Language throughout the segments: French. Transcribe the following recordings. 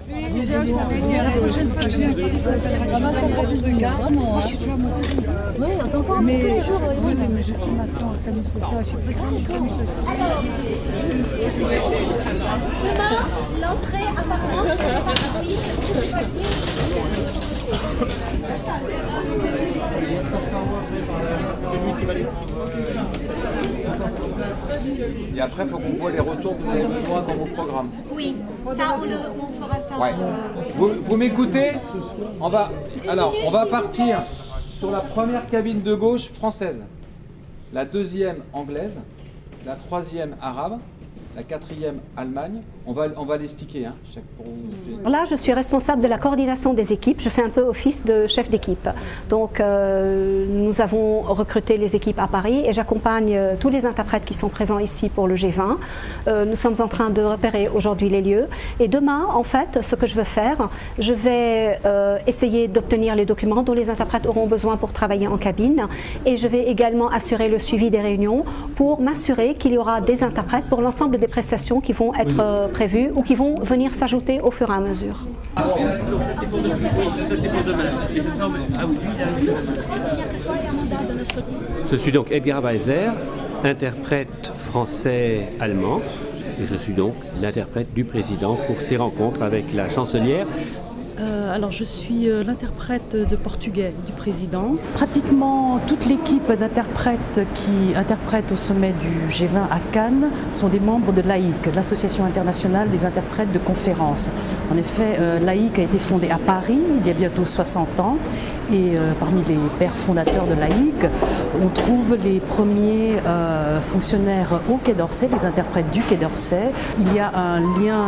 Oui, la prochaine fois, je vais moi, je suis toujours à Moselle. Oui, on t'entend un petit peu les jours. Oui, mais je suis maintenant à Saint-Michel. Je suis président de Saint-Michel. Demain, l'entrée apparemment c'est pas facile, c'est plus facile. Et après, il faut qu'on voit les retours que vous avez besoin dans vos programmes. Oui, ça on fera ça. Ouais. Vous m'écoutez? On va partir sur la première cabine de gauche française, la deuxième anglaise, la troisième arabe, la quatrième Allemagne. On va les sticker, hein, pour vous. Là, je suis responsable de la coordination des équipes. Je fais un peu office de chef d'équipe. Donc, nous avons recruté les équipes à Paris et j'accompagne tous les interprètes qui sont présents ici pour le G20. Nous sommes en train de repérer aujourd'hui les lieux. Et demain, en fait, ce que je veux faire, je vais essayer d'obtenir les documents dont les interprètes auront besoin pour travailler en cabine. Et je vais également assurer le suivi des réunions pour m'assurer qu'il y aura des interprètes pour l'ensemble des prestations qui vont être prévues ou qui vont venir s'ajouter au fur et à mesure. Ça c'est pour demain. Et ce sera... Ah oui. Je suis donc Edgar Weiser, interprète français-allemand. Et je suis donc l'interprète du président pour ces rencontres avec la chancelière. Alors je suis l'interprète de portugais du président. Pratiquement toute l'équipe d'interprètes qui interprètent au sommet du G20 à Cannes sont des membres de l'AIC, l'Association internationale des interprètes de conférences. En effet, l'AIC a été fondée à Paris il y a bientôt 60 ans et parmi les pères fondateurs de l'AIC, on trouve les premiers fonctionnaires au Quai d'Orsay, les interprètes du Quai d'Orsay. Il y a un lien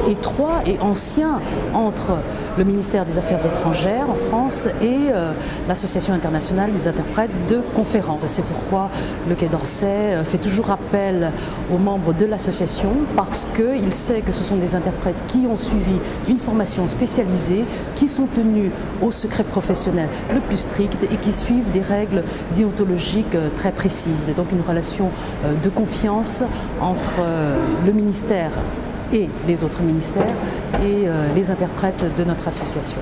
étroit et ancien entre le ministère des Affaires étrangères en France et l'Association internationale des interprètes de conférences. C'est pourquoi le Quai d'Orsay fait toujours appel aux membres de l'association parce qu'il sait que ce sont des interprètes qui ont suivi une formation spécialisée, qui sont tenus au secret professionnel le plus strict et qui suivent des règles déontologiques très précises. Il y a donc une relation de confiance entre le ministère et les autres ministères et les interprètes de notre association.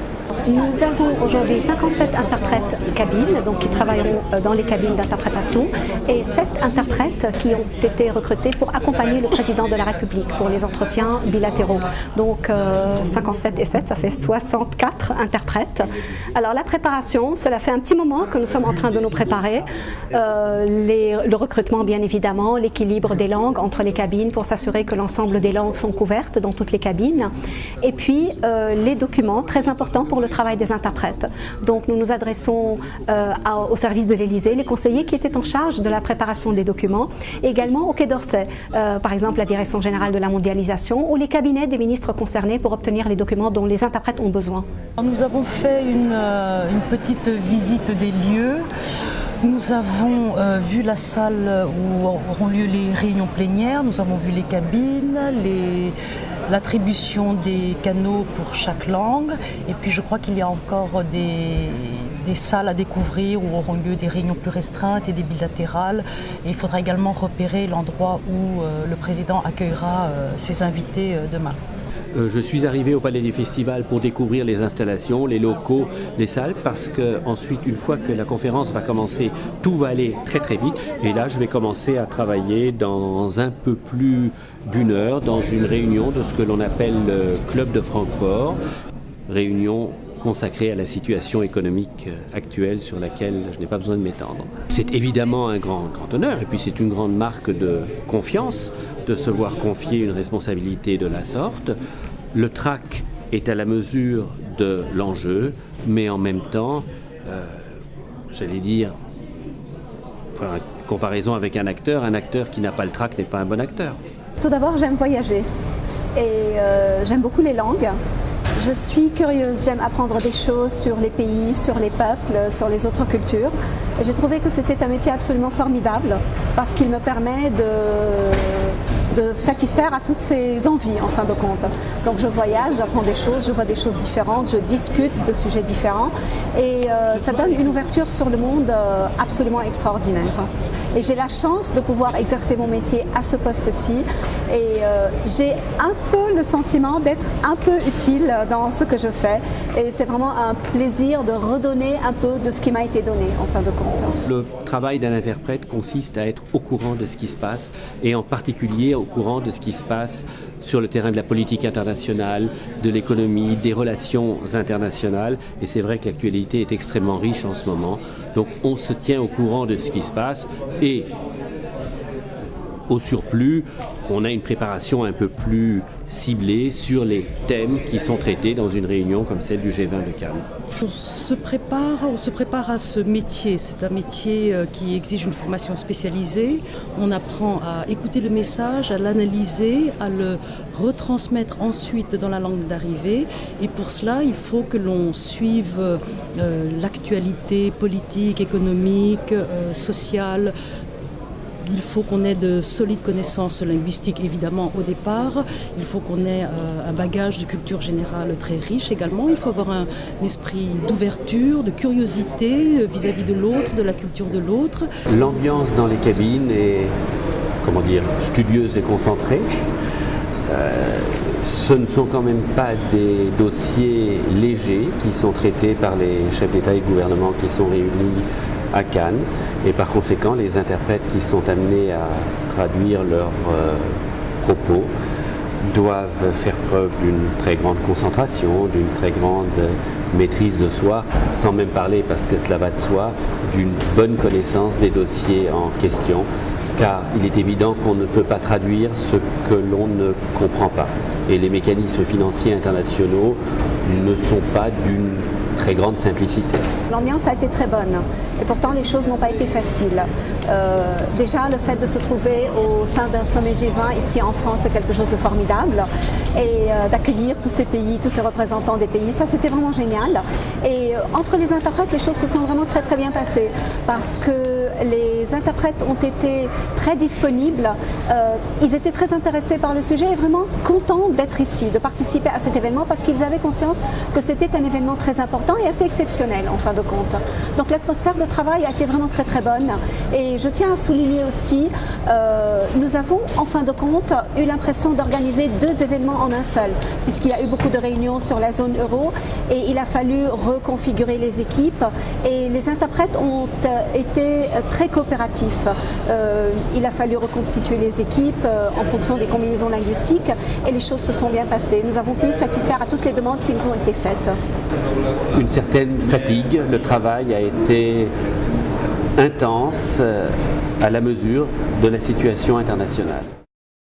Nous avons aujourd'hui 57 interprètes cabines, donc qui travailleront dans les cabines d'interprétation, et 7 interprètes qui ont été recrutés pour accompagner le président de la République pour les entretiens bilatéraux. Donc 57 et 7, ça fait 64 interprètes. Alors la préparation, cela fait un petit moment que nous sommes en train de nous préparer. Le recrutement bien évidemment, l'équilibre des langues entre les cabines pour s'assurer que l'ensemble des langues sont couvertes dans toutes les cabines. Et puis les documents, très importants pour le travail des interprètes. Donc nous nous adressons au service de l'Élysée, les conseillers qui étaient en charge de la préparation des documents, et également au Quai d'Orsay, par exemple la Direction générale de la mondialisation ou les cabinets des ministres concernés pour obtenir les documents dont les interprètes ont besoin. Nous avons fait une petite visite des lieux. Nous avons vu la salle où auront lieu les réunions plénières, nous avons vu les cabines, l'attribution des canaux pour chaque langue, et puis je crois qu'il y a encore des salles à découvrir où auront lieu des réunions plus restreintes et des bilatérales. Et il faudra également repérer l'endroit où le président accueillera ses invités demain. Je suis arrivé au Palais des Festivals pour découvrir les installations, les locaux, les salles, parce que ensuite, une fois que la conférence va commencer, tout va aller très très vite. Et là, je vais commencer à travailler dans un peu plus d'une heure, dans une réunion de ce que l'on appelle le Club de Francfort, réunion consacrée à la situation économique actuelle sur laquelle je n'ai pas besoin de m'étendre. C'est évidemment un grand honneur et puis c'est une grande marque de confiance de se voir confier une responsabilité de la sorte. Le trac est à la mesure de l'enjeu, mais en même temps, j'allais dire, en comparaison avec un acteur qui n'a pas le trac n'est pas un bon acteur. Tout d'abord, j'aime voyager et j'aime beaucoup les langues. Je suis curieuse, j'aime apprendre des choses sur les pays, sur les peuples, sur les autres cultures. Et j'ai trouvé que c'était un métier absolument formidable parce qu'il me permet de de satisfaire à toutes ces envies en fin de compte. Donc je voyage, j'apprends des choses, je vois des choses différentes, je discute de sujets différents et ça donne une ouverture sur le monde absolument extraordinaire. Et j'ai la chance de pouvoir exercer mon métier à ce poste-ci et j'ai un peu le sentiment d'être un peu utile dans ce que je fais et c'est vraiment un plaisir de redonner un peu de ce qui m'a été donné en fin de compte. Le travail d'un interprète consiste à être au courant de ce qui se passe et en particulier au courant de ce qui se passe sur le terrain de la politique internationale, de l'économie, des relations internationales et c'est vrai que l'actualité est extrêmement riche en ce moment. Donc on se tient au courant de ce qui se passe et au surplus, on a une préparation un peu plus ciblée sur les thèmes qui sont traités dans une réunion comme celle du G20 de Cannes. On se prépare à ce métier. C'est un métier qui exige une formation spécialisée. On apprend à écouter le message, à l'analyser, à le retransmettre ensuite dans la langue d'arrivée. Et pour cela, il faut que l'on suive l'actualité politique, économique, sociale. Il faut qu'on ait de solides connaissances linguistiques, évidemment, au départ. Il faut qu'on ait un bagage de culture générale très riche également. Il faut avoir un esprit d'ouverture, de curiosité vis-à-vis de l'autre, de la culture de l'autre. L'ambiance dans les cabines est, studieuse et concentrée. Ce ne sont quand même pas des dossiers légers qui sont traités par les chefs d'État et de gouvernement qui sont réunis à Cannes et par conséquent les interprètes qui sont amenés à traduire leurs propos doivent faire preuve d'une très grande concentration, d'une très grande maîtrise de soi, sans même parler, parce que cela va de soi, d'une bonne connaissance des dossiers en question, car il est évident qu'on ne peut pas traduire ce que l'on ne comprend pas. Et les mécanismes financiers internationaux ne sont pas d'une très grande simplicité. L'ambiance a été très bonne et pourtant les choses n'ont pas été faciles. Déjà le fait de se trouver au sein d'un sommet G20 ici en France c'est quelque chose de formidable et d'accueillir tous ces pays, tous ces représentants des pays, ça c'était vraiment génial. Et entre les interprètes les choses se sont vraiment très bien passées parce que les interprètes ont été très disponibles, ils étaient très intéressés par le sujet et vraiment contents d'être ici, de participer à cet événement parce qu'ils avaient conscience que c'était un événement très important et assez exceptionnel en fin de compte. Donc l'atmosphère de travail a été vraiment très bonne et je tiens à souligner aussi, nous avons en fin de compte eu l'impression d'organiser 2 événements en un seul puisqu'il y a eu beaucoup de réunions sur la zone euro et il a fallu reconfigurer les équipes et les interprètes ont été très coopératifs. Il a fallu reconstituer les équipes en fonction des combinaisons linguistiques et les choses se sont bien passées. Nous avons pu satisfaire à toutes les demandes qui nous ont été faites. Une certaine fatigue, le travail a été intense à la mesure de la situation internationale.